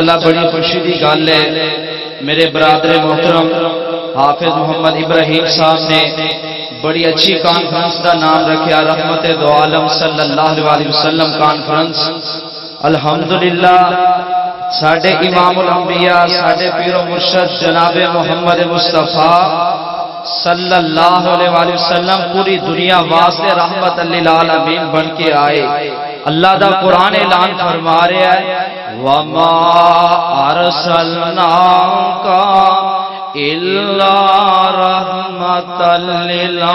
اللہ بڑی خوشی دی گل ہے میرے برادر محترم حافظ محمد ابراہیم صاحب نے بڑی اچھی کانفرنس کا نام رکھا رحمت دو عالم صلی اللہ علیہ وسلم کانفرنس۔ الحمدللہ ساڈے امام الانبیاء ساڈے پیر و مرشد جناب محمد مصطفیٰ صلی اللہ علیہ وسلم پوری دنیا واسطے رحمت للعالمین بن کے آئے۔ اللہ دا قرآن اعلان فرما رہا ہے وَمَا أَرْسَلْنَاكَ إِلَّا رَحْمَةً لِلْعَالَمِينَ۔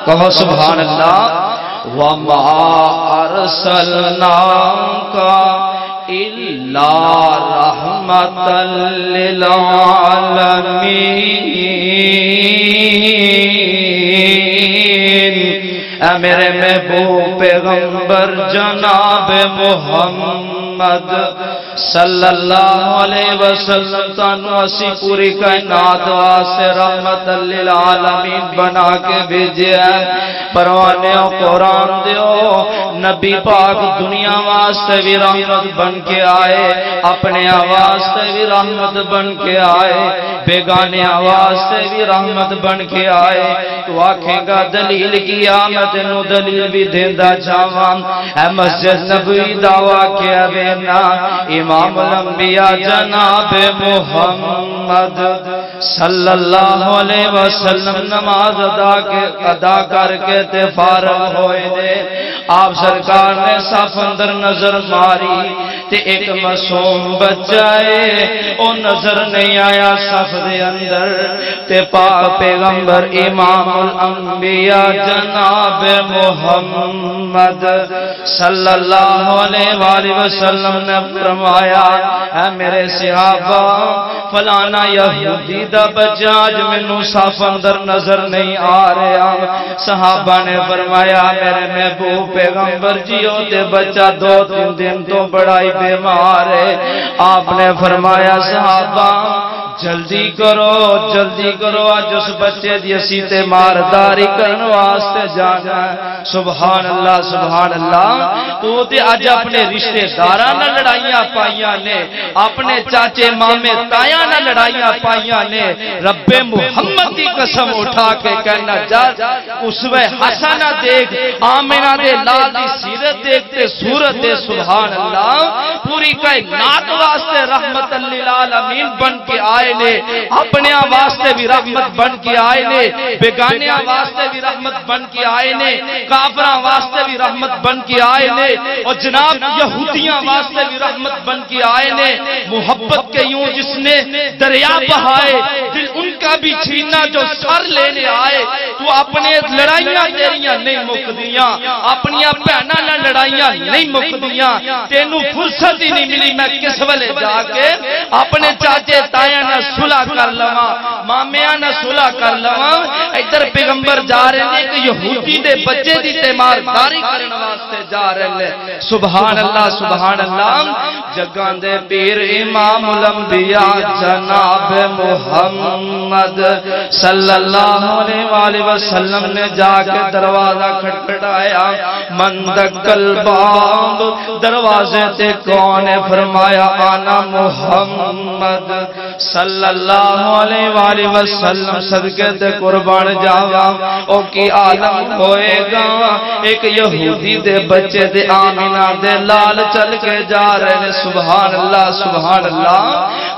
کہو سبحان اللہ۔ وَمَا أَرْسَلْنَاكَ إِلَّا رَحْمَةً لِلْعَالَمِينَ۔ اے میرے محبوب پیغمبر جناب محمد صلی اللہ علیہ وسلم تانو اسی پوری کائنات واسطے رحمت للعالمین بنا کے بھیجیا ہے۔ پروانے و قرآن دیو نبی پاک دنیا واسطے بھی رحمت بن کے آئے، اپنے آواز سے بھی رحمت بن کے آئے، بیگانے آواز سے بھی رحمت بن کے آئے۔ تو آنکھیں کا دلیل کیا میں تینوں دلیل بھی دیندہ جاوان۔ اے مسجد نبوی دعویٰ کیا بینا امام الانبیاء جناب محمد صلی اللہ علیہ وسلم نماز ادا کر کے فارغ ہوئے دے۔ آپ سرکار نے صف اندر نظر ماری تے ایک معصوم بچائے او نظر نہیں آیا صف دے اندر تے پاک پیغمبر امام الانبیاء جناب محمد صلی اللہ علیہ وسلم نے فرمایا اے میرے صحابہ فلانا یہودی دا بچہ آج منو صف اندر نظر نہیں آ رہا۔ صحابہ نے فرمایا میرے محبوب پیغمبر جیو دے بچہ 2-3 دن تو بڑا ہی بیمار ہے۔ آپ نے فرمایا صحابہ جلدی کرو آج اس بچے دی اسی تے مارداری کرنے واسطے جانا ہے۔ سبحان اللہ سبحان اللہ۔ تو تے آج اپنے رشتے داراں نہ لڑائیاں پائیاں نے، اپنے چاچے مامے تایاں نہ لڑائیاں پائیاں نے۔ رب محمد کی قسم اٹھا کے کہنا جا اسوہ حسنہ دیکھ، آمنہ دے لال دی سیرت دیکھتے صورت دے سبحان اللہ۔ پوری کائنات واسطے رحمت للعالمین بن کے آئے نے، اپنے واسطے بھی رحمت بن کے آئے نے، بیگانے واسطے بھی رحمت بن کے آئے نے، کافراں واسطے بھی رحمت بن کے آئے نے، اور جناب یہودیاں واسطے بھی رحمت بن کے آئے نے۔ محبت کے یوں جس نے دریا بہائے دل ان کا بھی چھینا جو سر لینے آئے۔ تو اپنے لڑائیاں تیریاں نہیں مکدیاں، اپنی بہناں نہ لڑائیاں نہیں مکدیاں۔ تینوں فرصت ہی نہیں ملی میں کس والے جا کے اپنے چاچے تایاں نہ صلح کر لواں، مامیاں نہ صلح کر لواں۔ ادھر پیغمبر جا رہے ہیں کہ یہودی دے بچے دی تیمارداری کرنے واسطے جا رہے ہیں۔ سبحان اللہ سبحان اللہ۔ جگان دے پیر امام الانبیاء جناب محمد صلی اللہ علیہ وسلم نے جا کے دروازہ کھٹکھٹایا۔ من دقل باب دروازے تے کون ہے؟ فرمایا آنا محمد صلی اللہ علیہ وسلم صدقے تے قربان جاواں۔ او کی عالم ہوئے گا ایک یہودی دے بچے دے آمینہ دے لال چل کے جا رہے ہیں۔ سبحان اللہ سبحان اللہ۔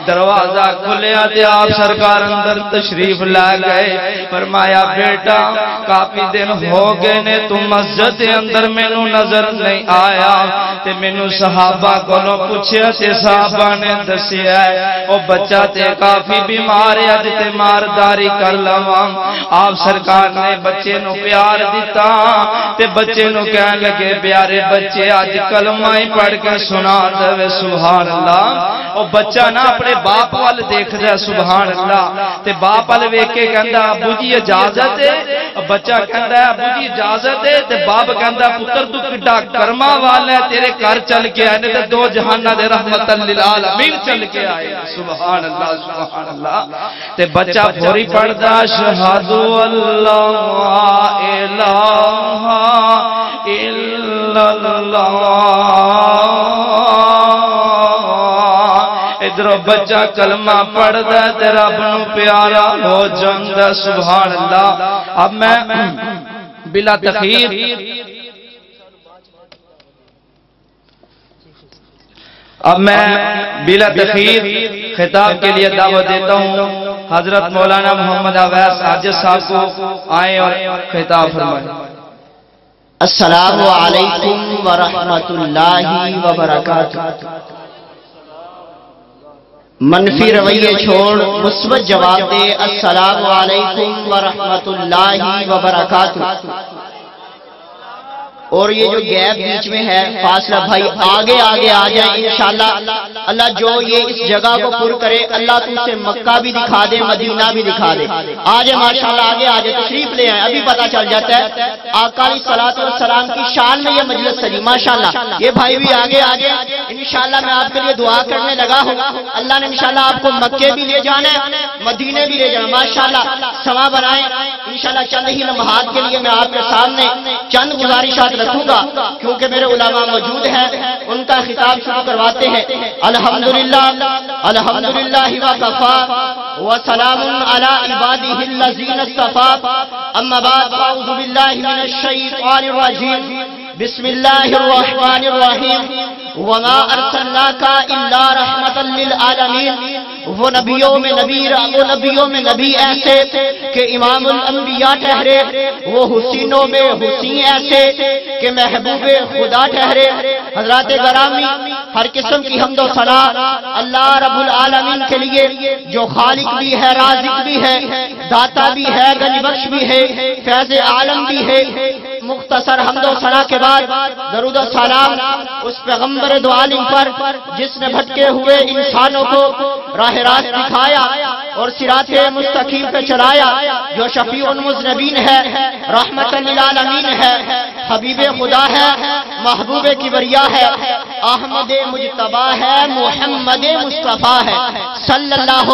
دروازہ کھلیا تے آپ سرکار اندر تشریف لے گئے۔ فرمایا بیٹا کافی دن ہو گئے نے تم مسجد اندر مینوں نظر نہیں آیا تے مینوں صحابہ کولوں پوچھیا تے صحابہ نے دسیا ہے او بچہ تے کافی بیمار ہے اج تے مارداری کر لواں۔ آپ سرکار نے بچے نو پیار دیتا تے بچے نو کہن لگے پیارے بچے اج کلمہ ہی پڑھ کے سنا دے۔ سبحان اللہ۔ او بچہ نہ اپنے باپ وال دیکھدا ہے سبحان اللہ تے باپ وال ویکھ کے کہندا ابو جی اجازت ہے بچہ کہندا ہے ابو جی اجازت ہے تے باپ کہندا پتر تو کڈا کرما والا ہے تیرے گھر چل کے آئے نے تے دو جہاناں دے رحمت للعالمین چل کے آئے سبحان اللہ سبحان اللہ تے بچہ پھوری پڑھدا اشہد اللہ الہ الا اللہ ادھر بچہ کلمہ پڑھدا تے رب نو پیارا ہو جاندا سبحان اللہ اب میں بلا تخیر خطاب کے لیے دعوت دیتا ہوں حضرت مولانا محمد اویس حاجی صاحب کو آئیں اور خطاب فرمائیں. السلام علیکم ورحمۃ اللہ وبرکاتہ. منفی رویے چھوڑ مثبت جواب دے السلام علیکم ورحمۃ اللہ وبرکاتہ. اور یہ جو گیپ بیچ میں ہے فاصلہ بھائی آگے آگے آ جائیں انشاءاللہ. اللہ جو یہ اس جگہ کو پر کرے اللہ تم سے مکہ بھی دکھا دے مدینہ بھی دکھا دے. آج ماشاءاللہ آگے آ جائے تشریف لے آئیں ابھی پتہ چل جاتا ہے آقا علیہ الصلوۃ والسلام کی شان میں یہ مجلس سجی ماشاءاللہ. یہ بھائی بھی آگے آ جائیں انشاءاللہ. میں آپ کے لیے دعا کرنے لگا ہوں اللہ نے انشاءاللہ آپ کو مکے بھی لے جانا ہے مدینے بھی لے جانا ماشاءاللہ. سما بنائیں انشاءاللہ. چند ہی لمحات کے لیے میں آپ کے سامنے چند گزارشات رکھوں گا کیونکہ میرے علماء موجود ہیں ان کا خطاب شروع کرواتے ہیں. الحمدللہ الحمدللہ وکفا وسلام علی عبادہ الذین اصطفى. اما بعد اعوذ باللہ من الشیطان الرجیم بسم اللہ الرحمن الرحیم. وما ارسلناک الا رحمۃ للعالمین. وہ نبیوں میں نبی ایسے کہ امام الانبیاء ٹھہرے. وہ حسینوں میں حسین ایسے کہ محبوب خدا ٹھہرے. حضرات گرامی ہر قسم کی حمد و ثنا اللہ رب العالمین کے لیے جو خالق بھی ہے رازق بھی ہے داتا بھی ہے گنج بخش بھی ہے فیض عالم بھی ہے. مختصر حمد و ثنا کے بعد درود و سلام اس پیغمبر دو عالم پر جس نے بھٹکے ہوئے انسانوں کو راہ راست دکھایا اور صراط مستقیم پہ چلایا. جو شفیع المذنبین ہے رحمت للعالمین ہے حبیب خدا ہے محبوب کبریا ہے احمد مجتبی ہے محمد مصطفیٰ ہے صلی اللہ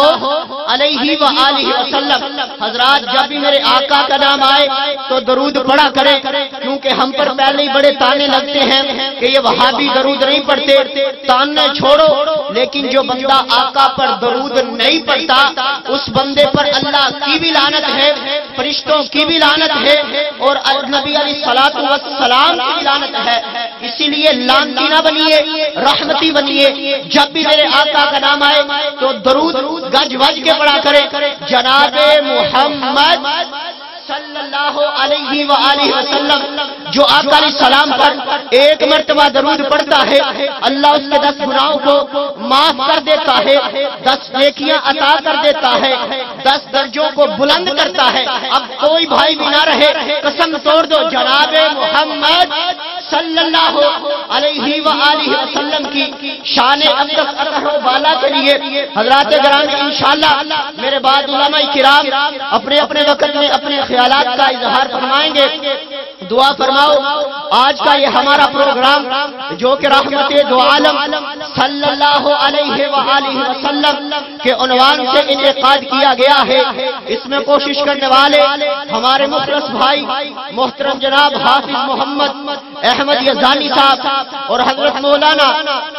علیہ وآلہ وسلم. حضرات جب بھی میرے آقا کا نام آئے تو درود پڑھا کریں کیونکہ ہم پر پہلے ہی بڑے تانے لگتے ہیں کہ یہ وہابی درود نہیں پڑھتے. تانے چھوڑو لیکن جو بندہ آقا پر درود نہیں پڑھتا اس بندے پر اللہ کی بھی لعنت ہے فرشتوں کی بھی لعنت ہے اور نبی علیہ الصلوۃ والسلام کی بھی لعنت ہے. اسی لیے لعنتی نہ بنیے رحمتی بنیے. جب بھی میرے آقا کا نام آئے تو درود گج وج کے پڑھا کرے. جناب محمد صلی اللہ علیہ وآلہ وسلم جو آقا علیہ السلام پر ایک مرتبہ درود پڑھتا ہے اللہ اس کے 10 گناہوں کو معاف کر دیتا ہے 10 نیکیاں عطا کر دیتا ہے 10 درجوں کو بلند کرتا ہے. اب کوئی بھائی بھی نہ رہے قسم توڑ دو جناب محمد صلی اللہ علیہ وآلہ وسلم کی شان اقدس اطہر و بالا کے لیے حضرات گرامی انشاءاللہ میرے بعد علماء کرام اپنے اپنے وقت میں اپنے خیالات کا اظہار فرمائیں گے. دعا فرماؤ آج کا یہ ہمارا پروگرام جو کہ رحمت دو عالم صلی اللہ علیہ وآلہ وسلم کے عنوان سے انعقاد کیا گیا ہے. اس میں کوشش کرنے والے ہمارے مخلص بھائی محترم جناب حافظ محمد احمد یزدانی صاحب اور حضرت مولانا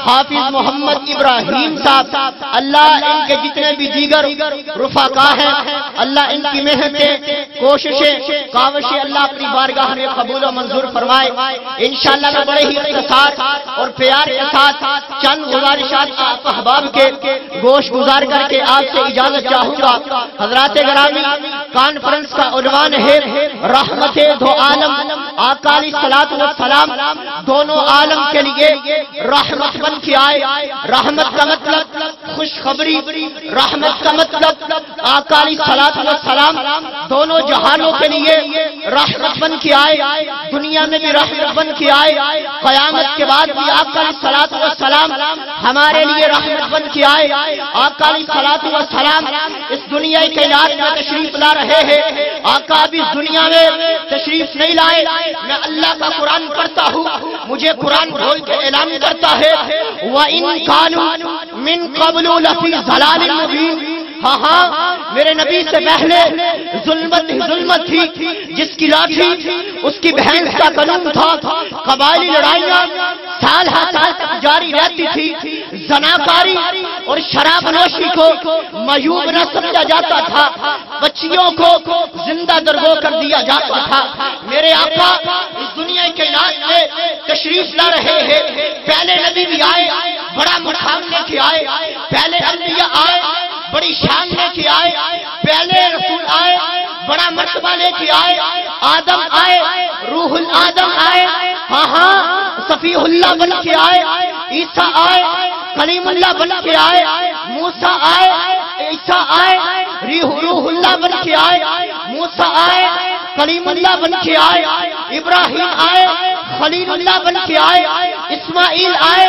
حافظ محمد ابراہیم صاحب. اللہ ان کے جتنے بھی دیگر رفقا ہیں اللہ ان کی محنتیں کوششیں کاوشیں اللہ اپنی بارگاہ میں قبول و منظور فرمائے. انشاءاللہ میں بڑے ہی اختصار اور پیار کے ساتھ چند گزارشات آپ احباب کے گوش گزار کر کے آپ سے اجازت چاہوں گا. حضرات گرامی کانفرنس کا عنوان ہے رحمت دو عالم. آقا علیہ الصلوۃ والسلام دونوں عالم کے لیے رحمت بن کے آئے. رحمت کا مطلب خوشخبری رحمت کا مطلب آقا علیہ الصلوۃ والسلام دونوں جہانوں کے لیے رحمت بن کے آئے. دنیا میں بھی رحمت بن کے آئے، قیامت کے بعد بھی آقا علیہ الصلوۃ والسلام ہمارے لیے رحمت بن کے آئے۔ آقا علیہ الصلوۃ والسلام اس دنیا کائنات میں تشریف لا رہے ہیں۔ آقا اب اس دنیا میں تشریف نہیں لائے، میں اللہ کا قرآن پڑھتا ہوں، مجھے قرآن بول کے اعلان کرتا ہے وَإِن كَانُوا مِن قَبْلُ لَفِي ضَلَالٍ مُبِينٍ۔ ہاں میرے نبی سے پہلے ظلمت تھی، جس کی لاٹھی اس کی بہن کا قانون تھا، قبائلی لڑائیاں سال ہر سال تک جاری رہتی تھی، زناکاری اور شراب نوشی کو معیوب نہ سمجھا جاتا تھا، بچیوں کو زندہ درگو کر دیا جاتا تھا۔ میرے آقا اس دنیا کے علاج میں تشریف لا رہے ہیں، پہلے نبی بھی آئے، بڑا مقام لے کے آئے، پہلے انبیاء آئے، بڑی شان لے کے آئے، پہلے رسول آئے، بڑا مرتبہ لے کے آئے، آدم آئے، روح الآدم آئے، ہاں صفی اللہ بن کے آئے، عیسیٰ آئے، کلیم اللہ بن کے آئے، موسیٰ آئے، عیسیٰ آئے، روح اللہ بن کے آئے، موسیٰ آئے، کلیم اللہ بن کے آئے، ابراہیم آئے، خلیل اللہ بن کے آئے، اسماعیل آئے،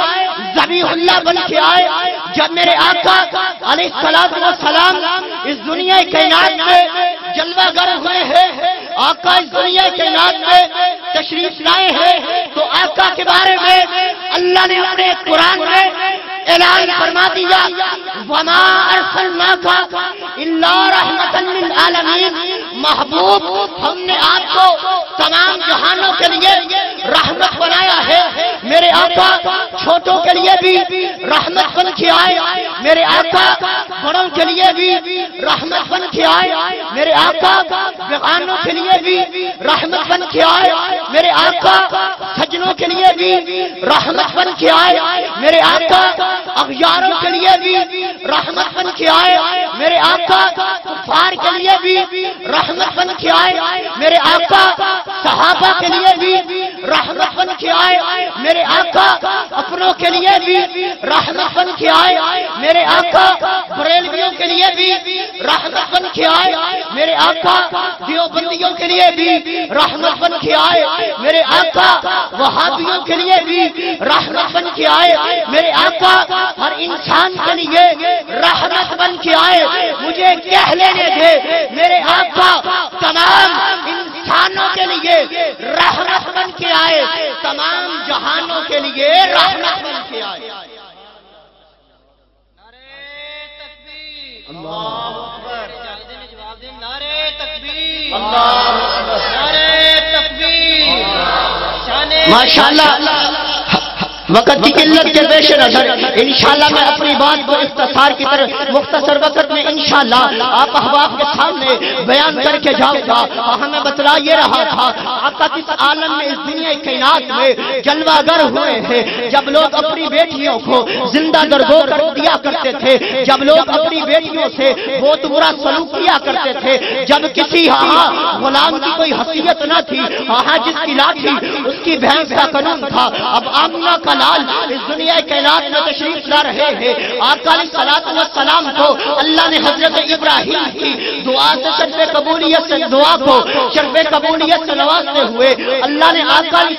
ذبیح اللہ بن کے آئے۔ جب میرے آقا علیہ السلام اس دنیا کائنات میں جلوہ گر ہوئے ہیں، آقا اس دنیا کائنات میں تشریف لائے ہیں، تو آقا کے بارے میں اللہ نے اپنے قرآن میں اعلان فرما دیا وَمَا أَرْسَلْنَاكَ إِلَّا رَحْمَةً لِلْعَالَمِينَ۔ محبوب ہم نے آپ کو تمام جہانوں کے لیے رحمت بنایا ہے۔ میرے آقا چھوٹوں کے لیے بھی رحمت بن کے آئے، میرے آقا بڑوں کے لیے بھی رحمت بن کے آئے، میرے آقا بیگانوں کے لیے بھی رحمت بن کے آئے، میرے آقا سجنوں کے لیے بھی رحمت بن کے آئے، میرے آقا اغیاروں کے لیے بھی رحمت بن کے آئے، میرے آقا کفار کے لیے بھی رحمت بن کے آئے، میرے آقا صحابہ کے لیے بھی رحمت بن کے آئے، میرے آقا اپنوں کے لیے بھی رحمت بن کے آئے، میرے آقا بریلویوں کے لیے بھی رحمت بن کے آئے، میرے آقا دیوبندیوں کے لیے بھی رحمت بن کے آئے، میرے آقا وہابیوں کے لیے بھی رحمت بن کے آئے، میرے آقا ہر انسان کے لیے رحمت بن کے آئے۔ مجھے کہہ لینے دے میرے آقا تمام انسانوں کے لیے رحمت بن کے آئے، تمام جہانوں کے لیے رحمت بن کے آئے۔ اللہ اکبر، نعرے تکبیر، اللہ اکبر، نعرے تکبیر۔ ماشاءاللہ وقت کی قلت کے پیش نظر انشاءاللہ میں اپنی بات کو اختصار کی طرف مختصر وقت میں انشاءاللہ آپ احباب کے سامنے بیان کر کے جاؤں گا۔ ہمیں بتلا یہ رہا تھا آقا کس عالم میں اس دنیا کائنات میں جلوہ گر ہوئے ہیں، جب لوگ اپنی بیٹیوں کو زندہ درگو کر دیا کرتے تھے، جب لوگ اپنی بیٹیوں سے بہت برا سلوک کیا کرتے تھے، جب کسی غلام کی کوئی حیثیت نہ تھی، جس کی لاٹھی اس کی بھینس کا قانون تھا۔ اب آمنہ کا لال اس دنیا کائنات میں تشریف لا رہے ہیں۔ آقا علیہ السلام کو اللہ نے حضرت ابراہیم کی دعا سے شرف قبولیت سے دعا کو شرف قبولیت سے نوازتے ہوئے اللہ نے آقا علیہ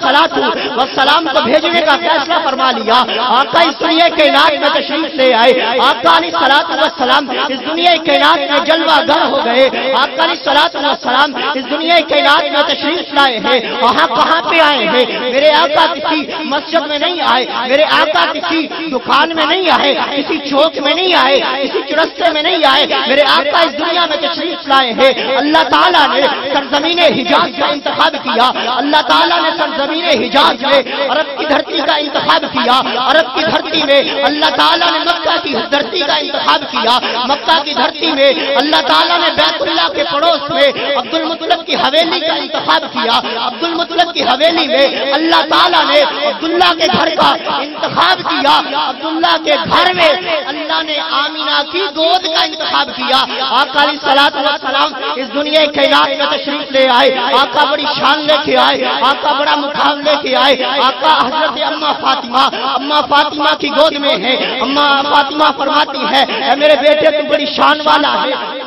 السلام کو بھیجنے کا فیصلہ فرما لیا۔ آقا اس دنیا کائنات میں تشریف لے آئے، آقا علیہ السلام اس دنیا کائنات میں جلوہ گر ہو گئے۔ آقا علیہ السلام اس دنیا کائنات میں تشریف لائے ہیں، وہاں کہاں پہ آئے ہیں؟ میرے آقا کسی مسجد میں نہیں آئے، میرے آقا کسی دکان میں نہیں آئے، کسی چوک میں نہیں آئے، کسی چرستے میں نہیں آئے، میرے آقا اس دنیا میں تشریف لائے ہیں۔ اللہ تعالیٰ نے سرزمین حجاز کا انتخاب کیا، اللہ تعالیٰ نے سرزمین حجاز میں عرب کی دھرتی کا انتخاب کیا، عرب کی دھرتی میں اللہ تعالیٰ نے مکہ کی دھرتی کا انتخاب کیا، مکہ کی دھرتی میں اللہ تعالیٰ نے بیت اللہ کے پڑوس میں عبد المطلب کی حویلی کا انتخاب کیا، عبد المطلب کی حویلی میں اللہ تعالیٰ نے عبداللہ کے گھر کا انتخاب کیا، عبداللہ کے گھر میں اللہ نے آمینہ کی گود کا انتخاب کیا۔ آقا علیہ السلام اس دنیا کائنات میں تشریف لے آئے، آقا بڑی شان لے کے آئے، آقا بڑا مقام لے کے آئے۔ آقا حضرت اما فاطمہ کی گود میں ہے، اما فاطمہ فرماتی ہے اے میرے بیٹے تو بڑی شان والا ہے،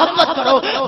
محبت کرو,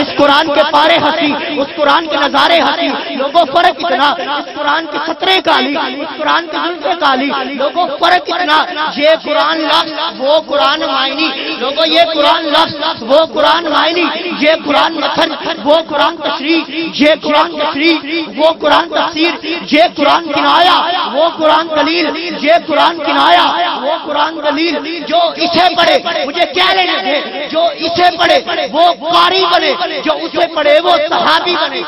اس قرآن کے پارے ہنسی، اس قرآن کے نظارے ہنسی لوگوں، فرق اتنا اس قرآن کے سطرے کالی، اس قرآن کے زلفے کالی لوگوں، فرق اتنا یہ قرآن لفظ وہ قرآن معنی لوگوں، یہ قرآن لفظ وہ قرآن معنی، یہ قرآن متن وہ قرآن تشریح، یہ قرآن تشریح وہ قرآن تفسیر، یہ قرآن کنایا وہ قرآن دلیل، یہ قرآن کنایا وہ قرآن دلیل۔ جو اسے پڑھے مجھے کیا لینے تھے، جو اسے پڑھے وہ قاری بنے، جو اسے پڑھے وہ صحابی بنے،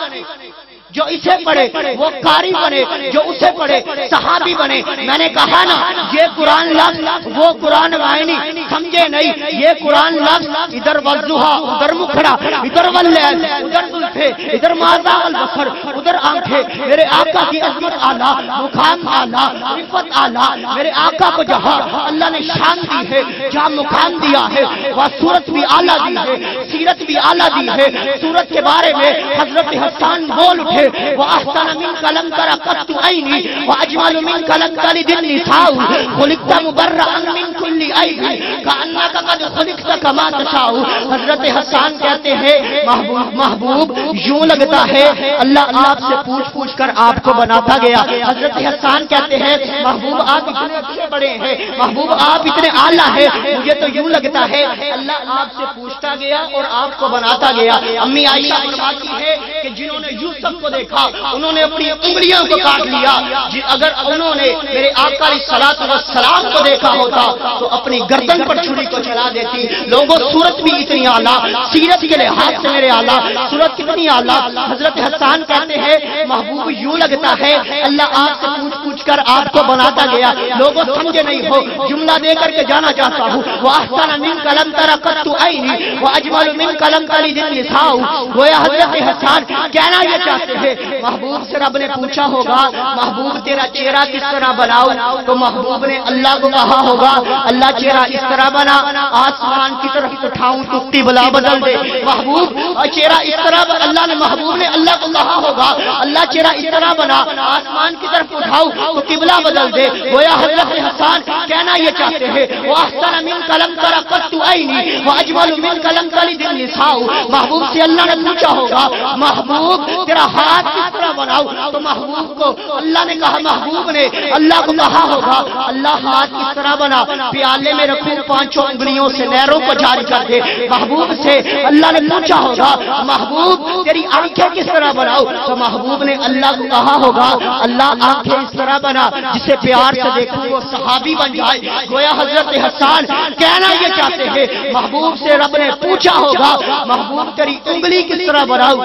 جو اسے پڑھے وہ قاری بنے، جو اسے پڑھے صحابی بنے۔ میں نے کہا نا یہ قرآن لفظ وہ قرآن معنی، سمجھے نہیں؟ یہ قرآن لفظ ادھر والضحیٰ ادھر مکھڑا، ادھر واللیل ادھر زلفے، ادھر ماذا البصر ادھر آنکھیں۔ میرے آقا کی عظمت اعلیٰ، مقام اعلیٰ، عفت اعلیٰ، میرے آقا کو جہاں اللہ نے شان دی ہے، جہاں مقام دیا ہے، وہ صورت بھی اعلیٰ دی ہے، سیرت بھی اعلیٰ دی ہے۔ صورت کے بارے میں حضرت حسان بول اٹھے، وَأَحْسَنَ مِنْكَ لَمْ تَرَ قَطُّ عَيْنِي وَأَجْمَلُ مِنْكَ لَمْ تَلِدِ النِّسَاءُ خُلِقْتَ مُبَرَّأً مِنْ كُلِّ عَيْبٍ كَأَنَّكَ قَدْ خُلِقْتَ كَمَا تَشَاءُ۔ حضرت حسان کہتے ہیں محبوب یوں لگتا ہے اللہ آپ سے پوچھ پوچھ کر آپ کو بناتا گیا۔ حضرت حسان کہتے ہیں محبوب آپ اتنے اچھے بڑے ہیں، محبوب آپ اتنے اعلیٰ ہیں، مجھے تو یوں لگتا ہے اللہ آپ سے پوچھتا گیا اور آپ کو بناتا گیا۔ امی عائشہ فرماتی ہے کہ جنہوں نے یوسف کو دیکھا انہوں نے اپنی انگلیاں کو کاٹ لیا، اگر انہوں نے میرے آقا علیہ السلام کو دیکھا ہوتا تو اپنی گردن پر چھری کو چلا دیتی۔ لوگوں صورت بھی اتنی اعلیٰ، سیرت کے لحاظ سے میرے اعلیٰ، صورت کتنی اعلیٰ۔ حضرت حسان کہتے ہیں محبوب یوں لگتا ہے اللہ آپ سے پوچھ پوچھ کر آپ کو بناتا گیا۔ لوگوں سمجھے نہیں ہو، جملہ دے کر کے جانا چاہتا ہوں، وَأَحْسَنَ مِنْكَ لَمْ تَرَ قَطُّ عَيْنِي وَأَجْمَلُ مِنْكَ لَمْ تَلِدِ النِّسَاءُ۔ گویا حضرت حسان کہنا یہ چاہتے ہیں محبوب سے رب نے پوچھا ہوگا محبوب تیرا چہرہ کس طرح بناؤ، تو محبوب نے اللہ کو کہا ہوگا اللہ چہرہ اس طرح بنا، آسمان کی طرف اٹھاؤں تو قبلہ بدل دے۔ محبوب چہرہ اس طرح اللہ نے محبوب نے اللہ کو کہا ہوگا اللہ چہرہ اس طرح بنا، آسمان کی طرف اٹھاؤ تو قبلہ بدل دے۔ گویا حضرت حسان کہنا یہ چاہتے ہیں وَأَحْسَنَ مِنْكَ لَمْ تَرَ قَطُّ عَيْنِي وَأَجْمَلُ مِنْكَ لَمْ تَلِدِ النِّسَاءُ۔ محبوب سے اللہ نے پوچھا ہوگا محبوب تیرا ہاتھ کس طرح بناؤ، تو محبوب کو اللہ نے کہا محبوب نے اللہ کو کہا ہوگا اللہ ہاتھ کس طرح بنا، پیالے میں رکھوں پانچوں انگلیوں سے نہروں کو جاری کر دے۔ محبوب سے اللہ نے پوچھا ہوگا محبوب تیری آنکھیں کس طرح بناؤ، تو محبوب نے اللہ کو کہا ہوگا اللہ آنکھیں اس طرح بنا جسے پیار سے دیکھوں وہ صحابی بن جائے۔ گویا حضرت حسان کہنا یہ چاہتے ہیں محبوب سے رب نے پوچھا ہوگا محبوب تیری انگلی کس طرح بناؤ،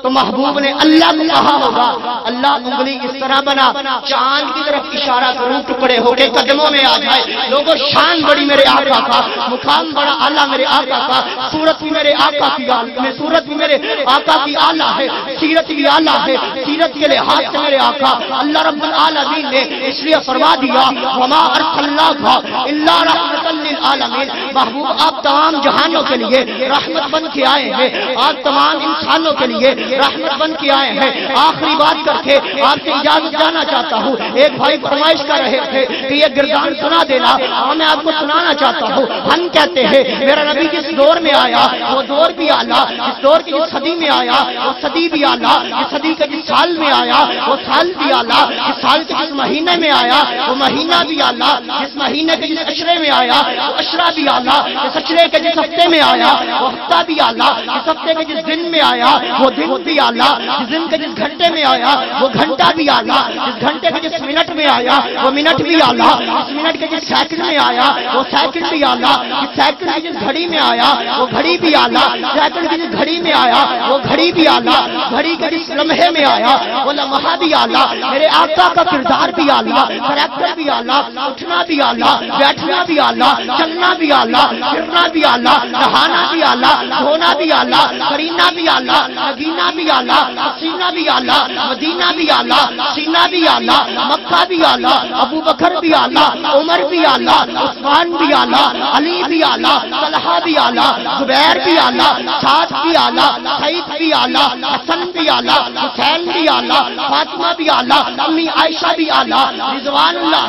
تو محبوب نے اللہ کو کہا ہوگا اللہ انگلی اس طرح بنا چاند کی طرف اشارہ کروں ٹکڑے ہو کے قدموں میں آ جائے۔ لوگوں شان بڑی میرے آقا کا، مقام بڑا اعلیٰ میرے آقا کا، صورت بھی میرے آقا کی میں صورت بھی میرے آقا کی اعلیٰ ہے، سیرت بھی اعلیٰ ہے، سیرت کے لحاظ سے میرے آقا اللہ رب العالمین نے اس لیے فرما دیا وما ارسلناک الا رحمۃ للعالمین۔ محبوب آپ تمام جہانوں کے لیے رحمت بن کے آئے ہیں، آپ تمام انسانوں کے لیے رحمت بن کے آئے ہیں۔ آخری بات کر کے آپ سے اجازت جانا چاہتا ہوں، ایک بھائی فرمائش کر رہے تھے کہ یہ گردان سنا دینا، اور میں آپ کو سنانا چاہتا ہوں۔ ہم کہتے ہیں میرا نبی جس دور میں آیا وہ دور بھی اعلیٰ، جس دور کی جس صدی میں آیا وہ صدی بھی اعلیٰ، جس صدی کے جس سال میں آیا وہ سال بھی اعلیٰ، جس سال کے جس مہینے میں آیا وہ مہینہ بھی اعلیٰ، جس مہینے کے جس عشرے میں آیا وہ عشرہ بھی اعلیٰ، جس عشرے کے جس ہفتے میں آیا وہ ہفتہ بھی اعلیٰ، جس ہفتے کے جس دن میں آیا وہ دن بھی اعلیٰ، جس دن کے جس گھنٹے میں آیا وہ گھنٹہ بھی اعلیٰ، جس گھنٹے کے جس منٹ میں آیا وہ منٹ بھی اعلیٰ، جس منٹ کے جس سیکنڈ میں آیا وہ سیکنڈ بھی اعلیٰ، جس سیکنڈ کی جس گھڑی میں آیا وہ گھڑی بھی اعلیٰ، سیکنڈ کی جس گھڑی میں آیا وہ گھڑی بھی اعلیٰ، گھڑی کے جس لمحے میں آیا وہ لمحہ بھی اعلیٰ۔ میرے آقا کا کردار بھی اعلیٰ، کریکٹر بھی اعلیٰ، اٹھنا بھی اعلیٰ، بیٹھنا بھی اعلیٰ، چلنا بھی اعلیٰ، پھرنا بھی اعلیٰ، نہانا بھی اعلیٰ، دھونا بھی اعلیٰ، کرینا بھی اعلیٰ، نگینا بھی اعلیٰ، سینہ بھی اعلیٰ، مدینہ بھی اعلیٰ، سینہ بھی اعلیٰ، مکہ بھی اعلیٰ، ابو بکر بھی اعلیٰ، عمر بھی اعلیٰ، عثمان بھی اعلیٰ، علی بھی اعلیٰ، طلحہ بھی اعلیٰ، زبیر بھی اعلیٰ، سعد بھی اعلیٰ، سعید بھی اعلیٰ، حسن بھی اعلیٰ، حسین بھی اعلیٰ، فاطمہ بھی اعلیٰ، امی عائشہ بھی اعلیٰ، رضوان اللہ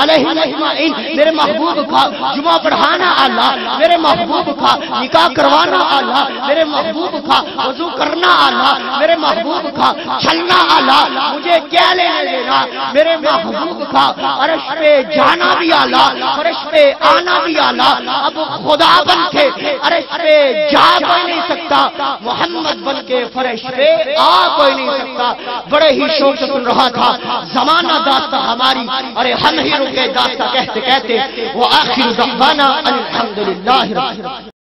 علیہم اجمعین۔ میرے محبوب کا جمعہ پڑھانا آلہ میرے محبوب کا، نکاح کروانا آلہ میرے محبوب کا، وضو کرنا آلہ میرے محبوب کا، چلنا آلہ مجھے کیا لینے دینا میرے محبوب کا، عرش پہ جانا بھی آلہ عرش پہ آنا بھی آلہ، اب خدا بن کے عرش پہ جا کوئی نہیں سکتا، محمد بن کے فرش پہ آ کوئی نہیں سکتا۔ بڑے ہی شوق سے سن رہا تھا، زمانہ داستہ ہماری، ارے ہم ہی رکے داستہ کہتے کہتے، وآخر دعوانا الحمدللہ رب العالمین۔